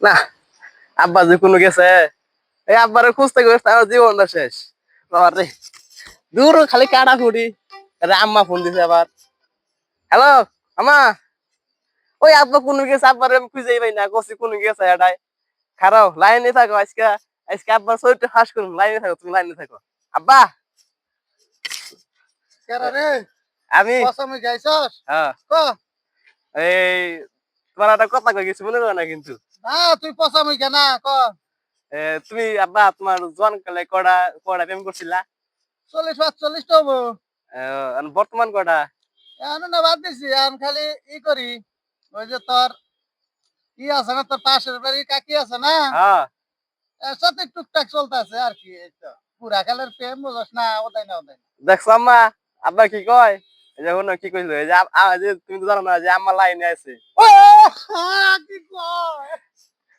না আব্বা যে কোনো গেছে এই আব্বারে খুঁজতে খুঁজতে আমার জীবনটা শেষ বাবার রে দূর খালি কাটা ফুটি আরে আম্মা ফোন দিছে আবার হ্যালো আম্মা ওই আব্বা কোনো গেছে আব্বারে আমি খুঁজেই পাই না কষি কোনো গেছে এটাই খারাও লাইনে থাকো আজকে আজকে আব্বার শরীরটা ফাঁস করুন লাইনে থাকো তুমি লাইনে থাকো আব্বা কেরা রে আমি কসমে গাইছস হ্যাঁ ক এই তোমার একটা কথা কই কিছু মনে করো না কিন্তু না তুই পসামই কেনা ক তুমি আব্বা তোমার জোয়ান কালে কড়া কড়া প্রেম করছিলা 40-45 তো হবো আর বর্তমান কড়া এখন না বাদ দিছি এখন খালি ই করি ওই যে তোর ই আছে না তোর পাশের বাড়ি কাকি আছে না হ্যাঁ এর সাথে টুকটাক চলতেছে আর কি এই তো পুরা কালের প্রেম বুঝছ না ওটাই না দেখছো আম্মা আব্বা কি কয় এই যে হলো কি কইলো এই যে যে তুমি তো জানো না যে আম্মা লাইনে আছে ও কি কয়